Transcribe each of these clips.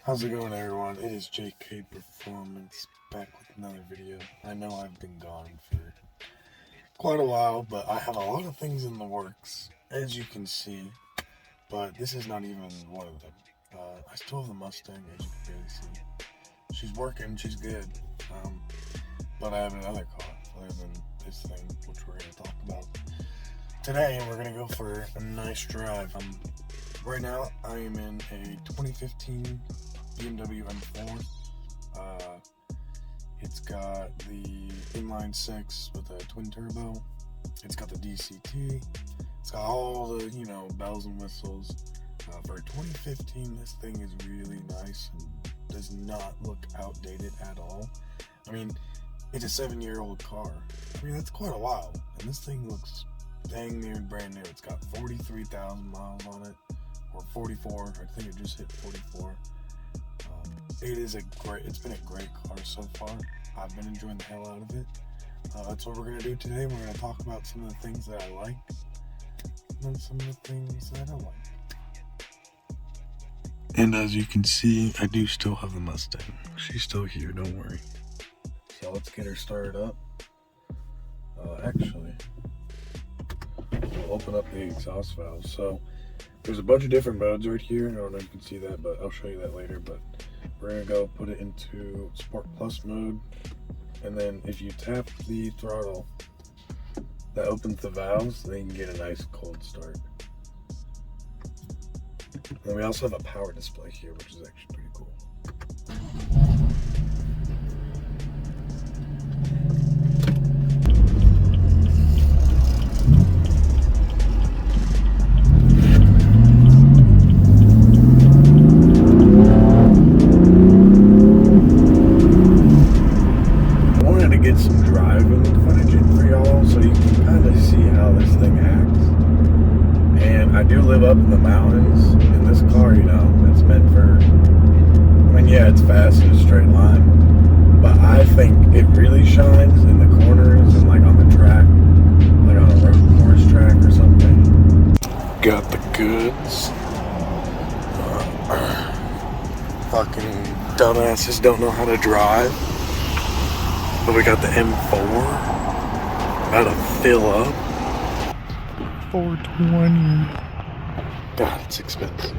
How's it going, everyone? It is JK Performance back with another video. I know I've been gone for quite a while, but I have a lot of things in the works, as you can see, but this is not even one of them. I still have the Mustang, as you can barely see. She's working, she's good, but I have another car other than this thing, which we're going to talk about today. We're going to go for a nice drive. Right now, I am in a 2015 BMW M4. It's got the inline six with a twin turbo. It's got the DCT. It's got all the, bells and whistles. For 2015, this thing is really nice and does not look outdated at all. I mean, it's a 7-year-old car. I mean, that's quite a while. And this thing looks dang near brand new. It's got 43,000 miles on it. Or 44, I think it just hit 44. It's been a great car so far. I've been enjoying the hell out of it. That's what we're going to do today. We're going to talk about some of the things that I like, and then some of the things that I don't like. And as you can see, I do still have the Mustang. She's still here, don't worry. So let's get her started up. Actually, we'll open up the exhaust valves. So there's a bunch of different modes right here. I don't know if you can see that, but I'll show you that later. But we're going to go put it into Sport Plus mode. And then if you tap the throttle, that opens the valves. Then you can get a nice cold start. And we also have a power display here, which is actually pretty cool. Some driving footage for y'all so you can kind of see how this thing acts. And I do live up in the mountains in this car, it's meant for, yeah, it's fast in a straight line, but I think it really shines in the corners and like on the track, like on a road course track or something. Got the goods. Fucking dumbasses don't know how to drive. But we got the M4, about to fill up. 420. God, it's expensive.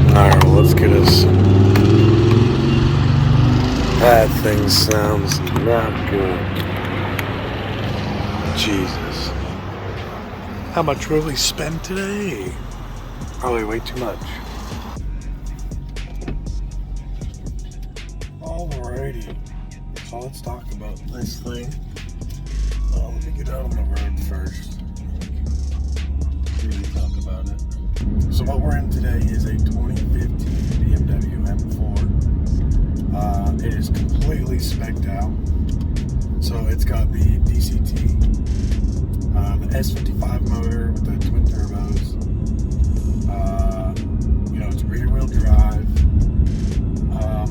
Alright, well, let's get us. That thing sounds not good. Jesus. How much will we spend today? Probably way too much. Alrighty, so let's talk about this thing. Let me get out on the road first. Really talk about it. So what we're in today is a 2015 BMW M4. It is completely spec'd out. So it's got the DCT, the S55 motor with the twin turbos. It's rear wheel drive.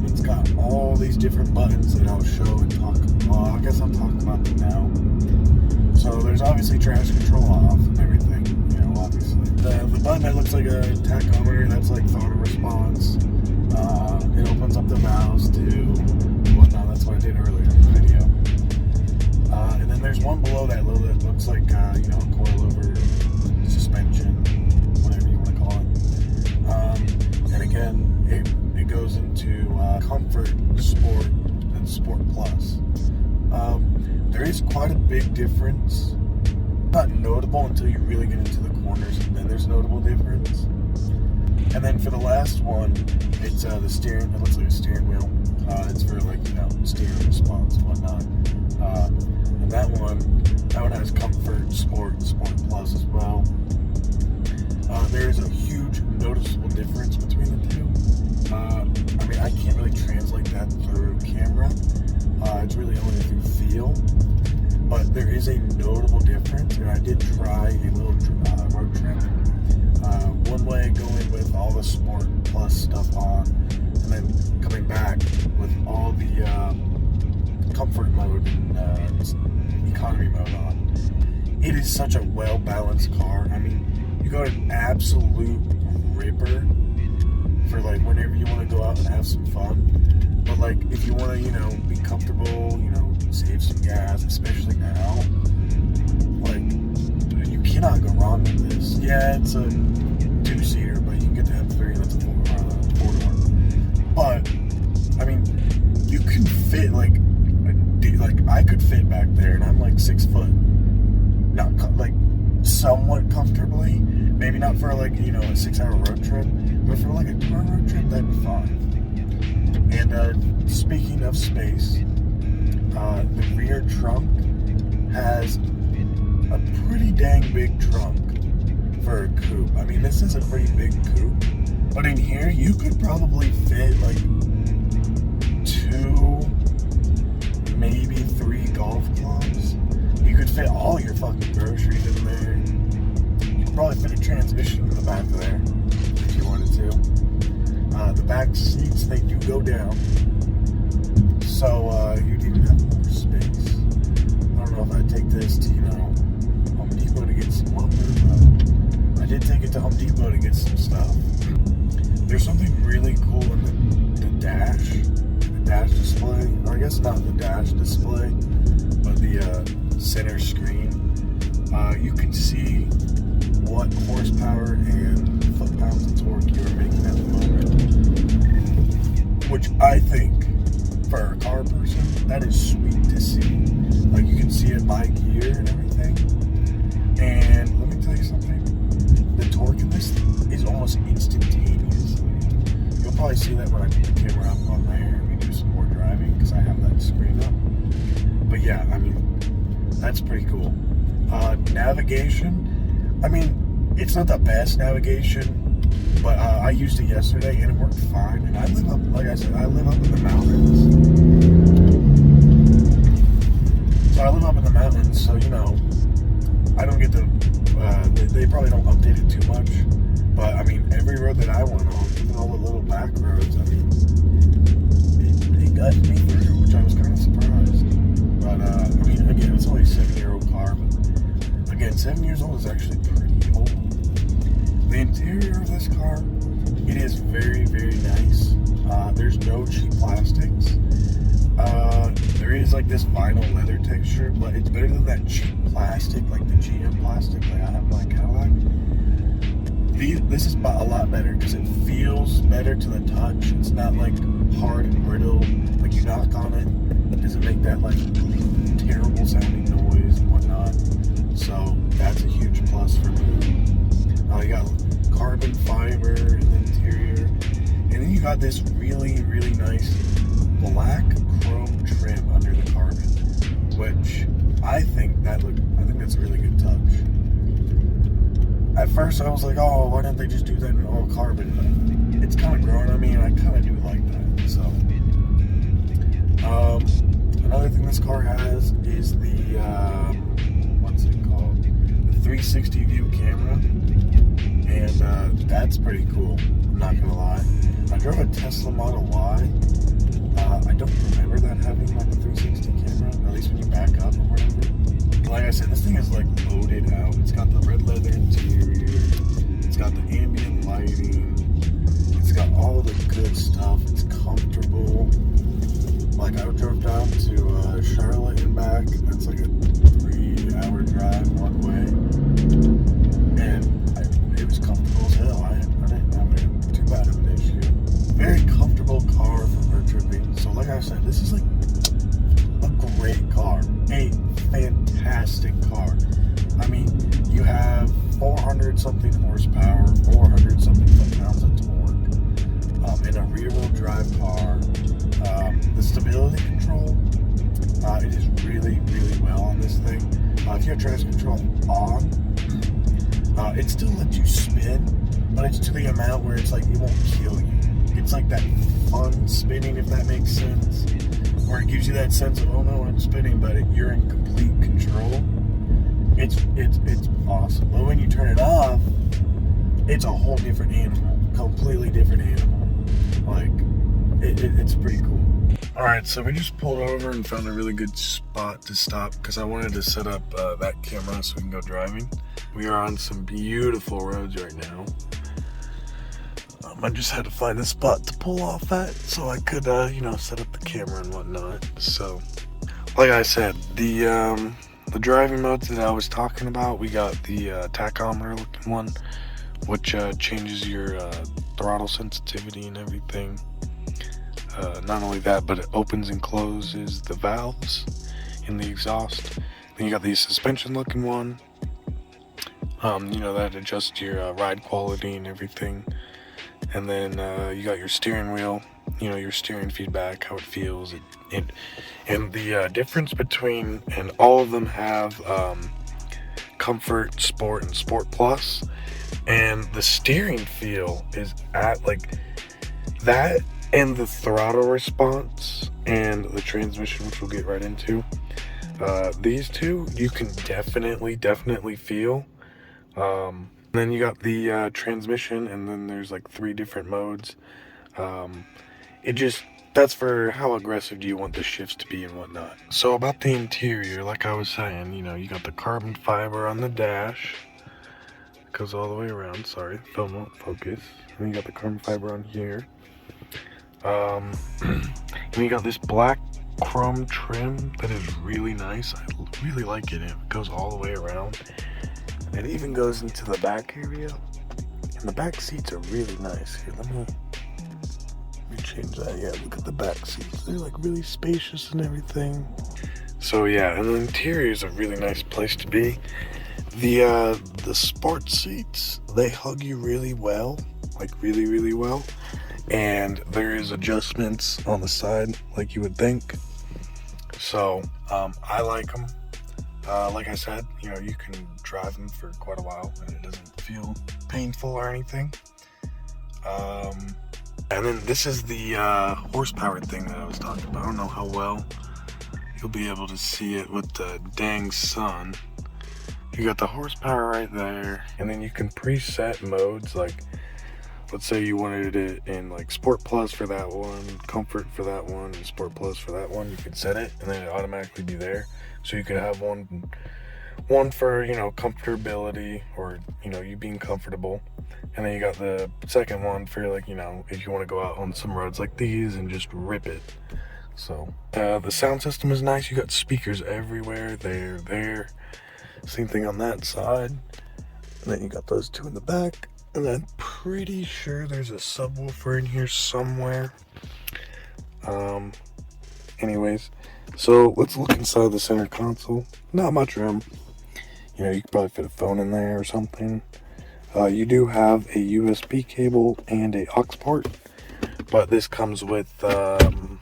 It's got all these different buttons that I'll show and talk about. Well, I guess I'll talk about them now. So there's obviously traction control off and everything, obviously. The button that looks like a tachometer, that's like photo response. It opens up the valves to whatnot. That's what I did earlier in the video. And then there's one below that little that looks like, a coilover suspension, whatever you want to call it. And again, it goes into Comfort, Sport, and Sport Plus. There is quite a big difference. Not notable until you really get into the corners, and then there's notable difference. And then for the last one, it's the steering. It looks like a steering wheel. It's for steering response and whatnot. And that one has Comfort, Sport, and Sport Plus as well. There is a huge noticeable difference between the two. I can't really translate that through camera. It's really only through feel. But there is a notable difference, and I did try a little road trip. One way going with all the Sport Plus stuff on, and then coming back with all the Comfort mode and economy mode on. It is such a well-balanced car. I mean, you got an absolute ripper for like whenever you want to go out and have some fun. But like if you want to, you know, be comfortable, you know, save some gas, especially now, like you cannot go wrong with this. Yeah, it's a 2-seater, but you get to have 3. That's a 4-door. But I mean, you can fit like I could fit back there, and I'm like 6 foot, not like somewhat comfortably. Maybe not for like, you know, a 6-hour road trip, but for like a 2-hour road trip, that'd be fine. And speaking of space, the rear trunk has a pretty dang big trunk for a coupe. I mean, this is a pretty big coupe, but in here you could probably fit like 2, maybe 3 golf clubs. You could fit all your fucking groceries in there. You could probably fit a transmission in the back of there if you wanted to. The back seats, they do go down, so you'd even have more space. I don't know if I'd take this to, you know, Home Depot to get some lumber, but I did take it to Home Depot to get some stuff. There's something really cool in the dash display, or I guess not the dash display, but the center screen. You can see what horsepower and foot-pounds of torque you're making at the moment, which I think, for a car person, that is sweet to see. Like, you can see it by gear and everything. And let me tell you something, the torque in this is almost instantaneous. You'll probably see that when I put the camera up on there and we do some more driving, because I have that screen up. But yeah, I mean, that's pretty cool. Navigation, I mean, it's not the best navigation, but I used it yesterday and it worked fine. And I live up, like I said, I live up in the mountains. So I live up in the mountains, so, you know, I don't get to, they probably don't update it too much. But I mean, every road that I went on, even all the little back roads, I mean, it got me through, which I was kind of surprised. But I mean, again, it's only a 7-year-old car, but again, 7 years old is actually pretty old. The interior of this car, it is very, very nice. There's no cheap plastics. There is like this vinyl leather texture, but it's better than that cheap plastic, like the GM plastic like I have in my Cadillac. This is a lot better because it feels better to the touch. It's not like hard and brittle. Like you knock on it, it doesn't make that like terrible sounding noise and whatnot. So that's a huge plus for me. You got carbon fiber in the interior, and then you got this really, really nice black chrome trim under the carbon, which I think that's a really good touch. At first I was like, oh, why didn't they just do that in all carbon? But it's kind of growing on me, and I kind of do like that. So another thing this car has is the what's it called? The 360 view camera, and that's pretty cool. I'm not gonna lie. I drove a Tesla Model Y. I don't remember that having like a 360 camera, at least when you back up or whatever. But like I said, this thing is like loaded out. It's got the red leather interior. It's got the ambient lighting. It's got all the good stuff. It's comfortable. Like I drove down to Charlotte and back. That's like a 3-hour drive one way, and it was comfortable as hell. I didn't have too bad of an issue. Very comfortable car for road tripping. So like I said, this is like a great car, a fantastic car. I mean, you have 400 something horsepower, 400 something foot-pounds of torque, in a rear-wheel drive car. The stability control, it is really, really well on this thing. If you have traction control on, it still lets you spin, but it's to the amount where it's like it won't kill you. It's like that fun spinning, if that makes sense, where it gives you that sense of, oh no, I'm spinning, but you're in complete control. It's awesome. But when you turn it off, it's a whole different animal, completely different animal. Like, it's pretty cool. Alright, so we just pulled over and found a really good spot to stop because I wanted to set up that camera so we can go driving. We are on some beautiful roads right now. I just had to find a spot to pull off at so I could, set up the camera and whatnot. So, like I said, the driving modes that I was talking about, we got the tachometer looking one, which changes your throttle sensitivity and everything. Not only that, but it opens and closes the valves in the exhaust. Then you got the suspension looking one. That adjusts your ride quality and everything. And then you got your steering wheel, your steering feedback, how it feels. And the difference between, and all of them have Comfort, Sport, and Sport Plus. And the steering feel is at like that, and the throttle response and the transmission, which we'll get right into. These two you can definitely feel. Then you got the transmission, and then there's like 3 different modes. That's for how aggressive do you want the shifts to be and whatnot. So about the interior, like I was saying, you got the carbon fiber on the dash. It goes all the way around. Sorry, film won't focus. And you got the carbon fiber on here. And you got this black chrome trim that is really nice. I really like it. It goes all the way around. It even goes into the back area. And the back seats are really nice. Here, let me change that. Yeah, look at the back seats. They're like really spacious and everything. So yeah, and the interior is a really nice place to be. The sports seats, they hug you really well. Like really well. And there is adjustments on the side like you would think. So I like them. Like I said, you can drive them for quite a while and it doesn't feel painful or anything. And then this is the horsepower thing that I was talking about. I don't know how well you'll be able to see it with the dang sun. You got the horsepower right there, and then you can preset modes. Like, let's say you wanted it in like Sport Plus for that one, Comfort for that one, and Sport Plus for that one. You could set it, and then it automatically be there. So you could have one for comfortability, or you being comfortable, and then you got the second one for like if you want to go out on some roads like these and just rip it. So the sound system is nice. You got speakers everywhere. They're there. Same thing on that side, and then you got those 2 in the back, and I'm pretty sure there's a subwoofer in here somewhere. Anyways, so let's look inside the center console. Not much room. You could probably fit a phone in there or something. You do have a USB cable and a aux port, but this comes with Bluetooth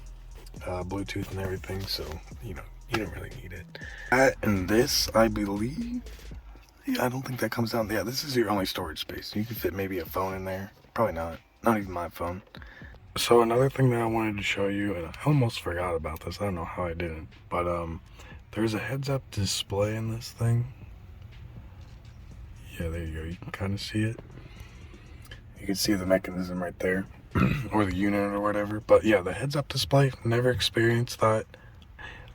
and everything, so you don't really need it. That and this, I believe. Yeah, I don't think that comes down. Yeah, this is your only storage space. You can fit maybe a phone in there. Probably not. Not even my phone. So another thing that I wanted to show you, and I almost forgot about this. I don't know how I didn't, but there's a heads-up display in this thing. Yeah, there you go. You can kind of see it. You can see the mechanism right there, or the unit or whatever. But yeah, the heads-up display, never experienced that.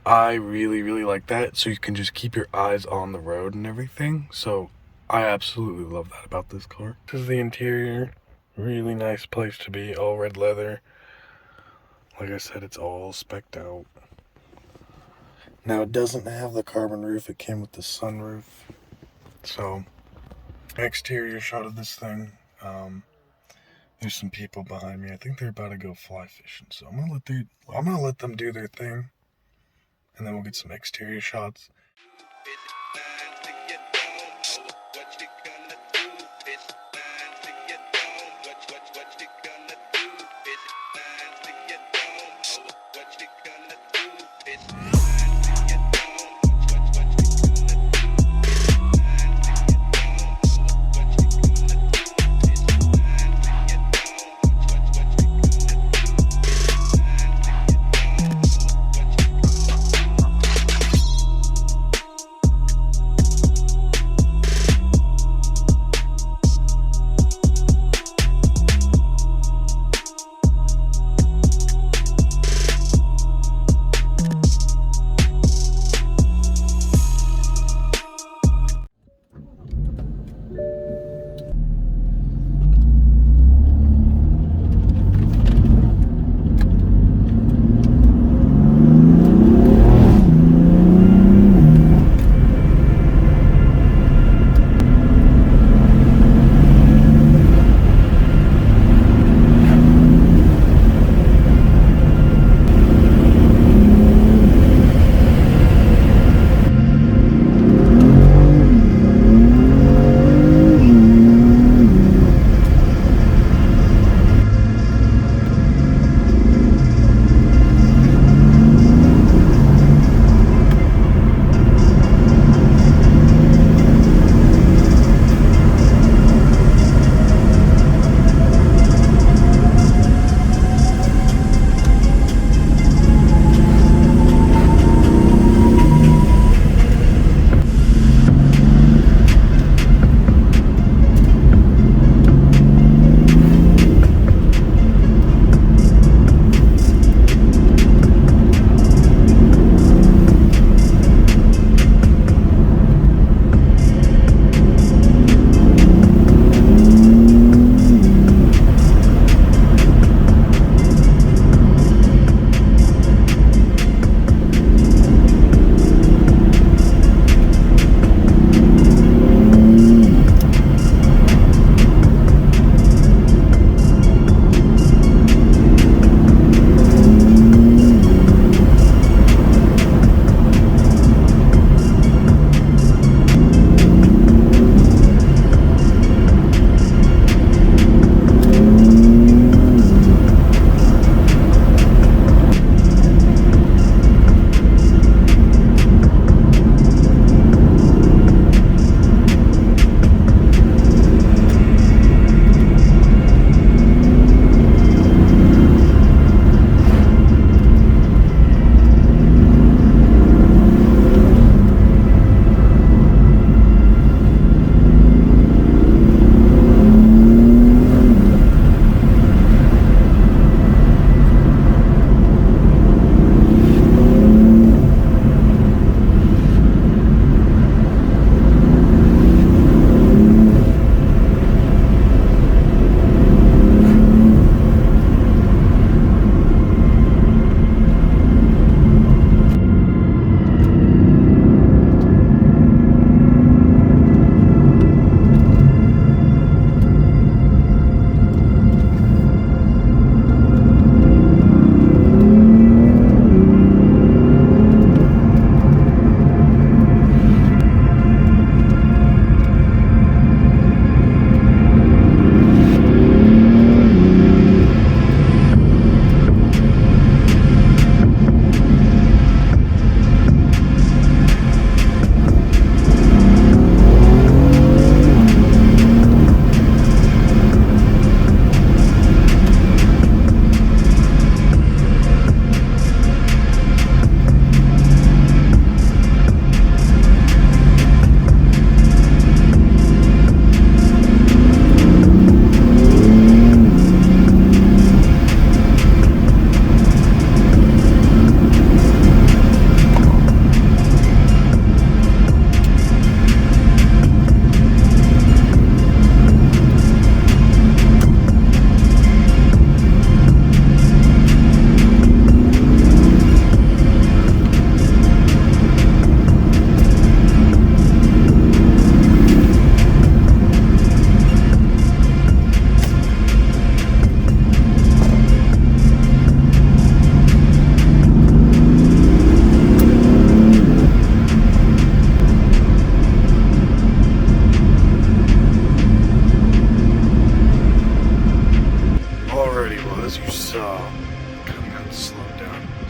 I really like that, so you can just keep your eyes on the road and everything. So I absolutely love that about this car. This is the interior. Really nice place to be. All red leather. Like I said, it's all specced out. Now it doesn't have the carbon roof. It came with the sunroof. So exterior shot of this thing. There's some people behind me. I think they're about to go fly fishing. So I'm gonna let them do their thing, and then we'll get some exterior shots.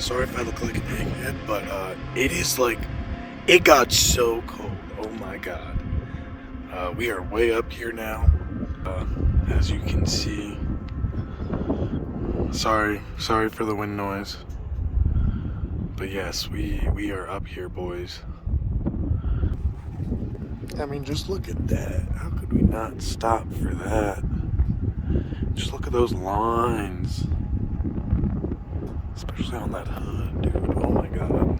Sorry if I look like an egghead, but it is like, it got so cold. Oh my god. We are way up here now, as you can see. Sorry for the wind noise. But yes, we are up here, boys. I mean, just look at that. How could we not stop for that? Just look at those lines. Especially on that hood, dude. Oh my god.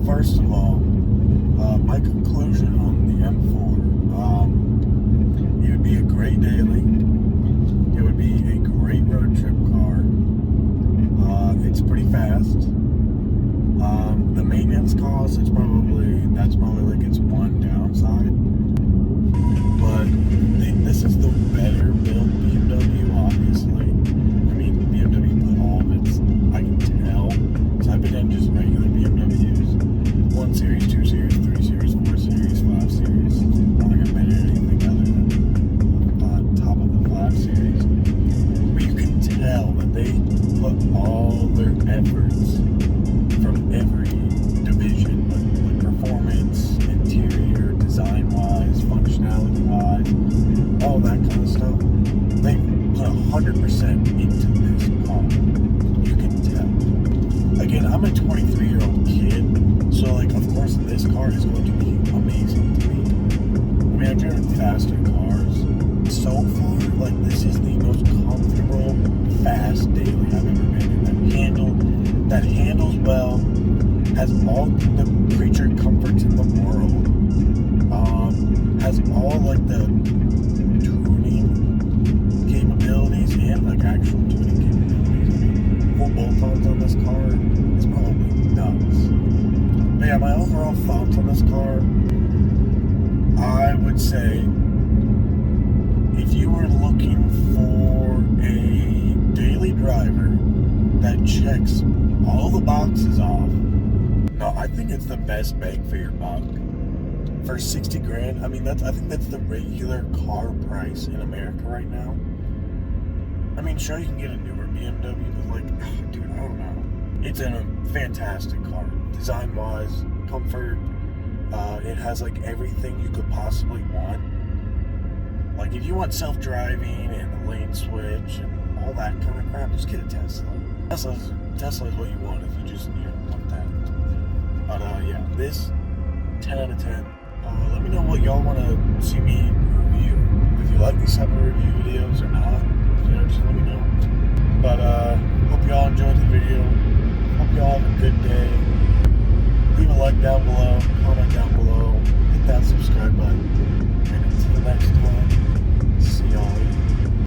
First of all, my conclusion on the M4, it would be a great daily. It would be a great road trip car. It's pretty fast. The maintenance cost, that's probably like its one downside. But this is the better built BMW, obviously. I mean, BMW put all of its, I can tell, because I've been in just regular BMWs. 1 Series, 2 Series, 3 Series, 4 Series, 5 Series. I don't think I've been in anything other than on top of the 5 Series. But you can tell that they put all their efforts from every division, like performance, interior, design-wise, functionality-wise, all that kind of stuff. They put 100% into this car. You can tell. Again, I'm a 23-year-old kid. So, like, of course, this car is going to be amazing to me. I mean, I've driven faster cars. So far, like, this is the most comfortable, fast daily I've ever been in. That handles well, has all the creature comforts in the world, has all, like, the tuning capabilities and, like, actual tuning capabilities. I mean, full bolt-ons on this car is probably nuts. But yeah, my overall thoughts on this car, I would say, if you were looking for a daily driver that checks all the boxes off, no, I think it's the best bang for your buck. For 60 grand, I mean, I think that's the regular car price in America right now. I mean, sure, you can get a newer BMW, but, like, dude, I don't know. It's a fantastic car. Design-wise, comfort, it has, like, everything you could possibly want. Like, if you want self-driving and the lane switch and all that kind of crap, just get a Tesla. Tesla is what you want if you just, want that. But, yeah, this, 10 out of 10. Let me know what y'all want to see me review. If you like these type of review videos or not, just let me know. But, hope y'all enjoyed the video. Hope y'all have a good day. Leave a like down below, comment down below, hit that subscribe